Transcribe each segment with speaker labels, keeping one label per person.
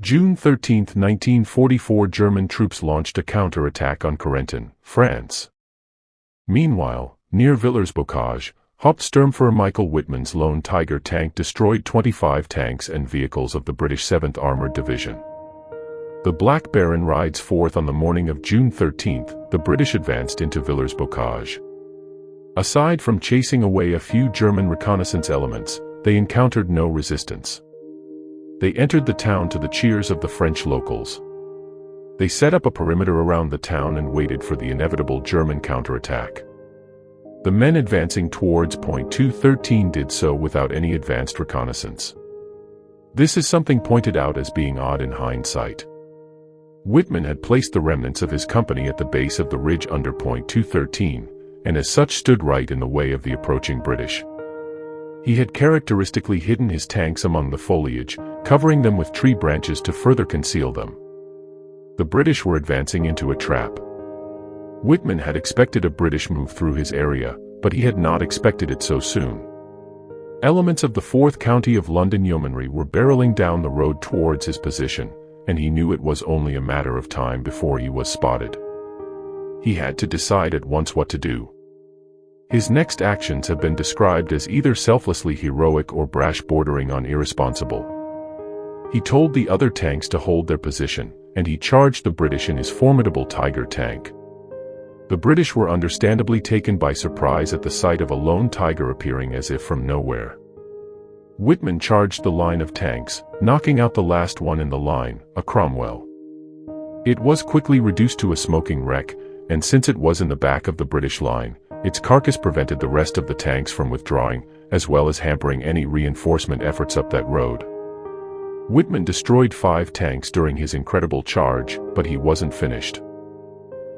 Speaker 1: June 13, 1944, German troops launched a counterattack on Corentin, France. Meanwhile, near Villers-Bocage, Hauptsturmführer Michael Wittmann's lone Tiger tank destroyed 25 tanks and vehicles of the British 7th Armoured Division. The Black Baron rides forth on the morning of June 13. The British advanced into Villers-Bocage. Aside from chasing away a few German reconnaissance elements, they encountered no resistance. They entered the town to the cheers of the French locals. They set up a perimeter around the town and waited for the inevitable German counterattack. The men advancing towards Point 213 did so without any advanced reconnaissance. This is something pointed out as being odd in hindsight. Wittmann had placed the remnants of his company at the base of the ridge under Point 213, and as such stood right in the way of the approaching British. He had characteristically hidden his tanks among the foliage, covering them with tree branches to further conceal them. The British were advancing into a trap. Wittmann had expected a British move through his area, but he had not expected it so soon. Elements of the 4th County of London Yeomanry were barreling down the road towards his position, and he knew it was only a matter of time before he was spotted. He had to decide at once what to do. His next actions have been described as either selflessly heroic or brash bordering on irresponsible. He told the other tanks to hold their position, and he charged the British in his formidable Tiger tank. The British were understandably taken by surprise at the sight of a lone Tiger appearing as if from nowhere. Wittmann charged the line of tanks, knocking out the last one in the line, a Cromwell. It was quickly reduced to a smoking wreck, and since it was in the back of the British line, its carcass prevented the rest of the tanks from withdrawing, as well as hampering any reinforcement efforts up that road. Wittmann destroyed 5 tanks during his incredible charge, but he wasn't finished.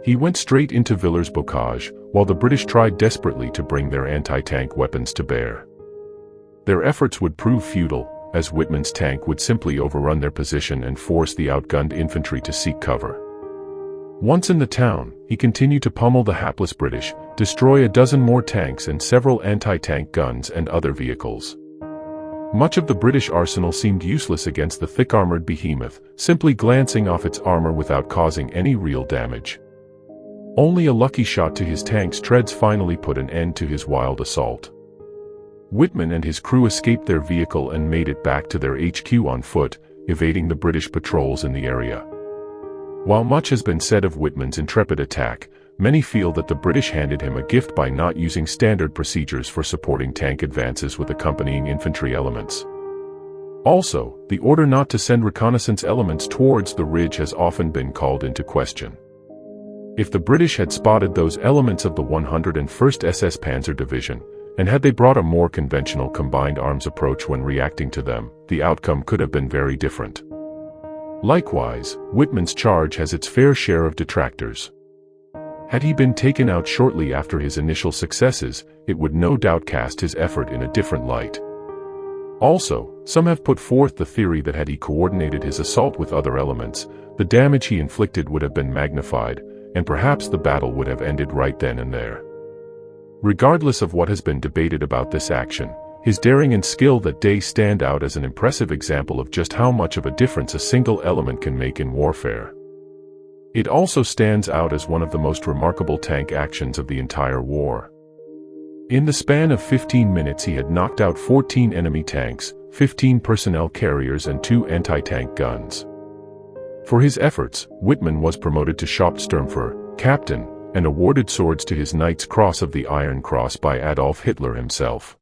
Speaker 1: He went straight into Villers-Bocage, while the British tried desperately to bring their anti-tank weapons to bear. Their efforts would prove futile, as Wittmann's tank would simply overrun their position and force the outgunned infantry to seek cover. Once in the town, he continued to pummel the hapless British, destroy a dozen more tanks and several anti-tank guns and other vehicles. Much of the British arsenal seemed useless against the thick-armored behemoth, simply glancing off its armor without causing any real damage. Only a lucky shot to his tank's treads finally put an end to his wild assault. Wittmann and his crew escaped their vehicle and made it back to their HQ on foot, evading the British patrols in the area. While much has been said of Wittmann's intrepid attack, many feel that the British handed him a gift by not using standard procedures for supporting tank advances with accompanying infantry elements. Also, the order not to send reconnaissance elements towards the ridge has often been called into question. If the British had spotted those elements of the 101st SS Panzer Division, and had they brought a more conventional combined arms approach when reacting to them, the outcome could have been very different. Likewise, Wittmann's charge has its fair share of detractors. Had he been taken out shortly after his initial successes, it would no doubt cast his effort in a different light. Also, some have put forth the theory that had he coordinated his assault with other elements, the damage he inflicted would have been magnified, and perhaps the battle would have ended right then and there. Regardless of what has been debated about this action, his daring and skill that day stand out as an impressive example of just how much of a difference a single element can make in warfare. It also stands out as one of the most remarkable tank actions of the entire war. In the span of 15 minutes he had knocked out 14 enemy tanks, 15 personnel carriers and 2 anti-tank guns. For his efforts, Wittmann was promoted to Hauptsturmführer, captain, and awarded swords to his Knight's Cross of the Iron Cross by Adolf Hitler himself.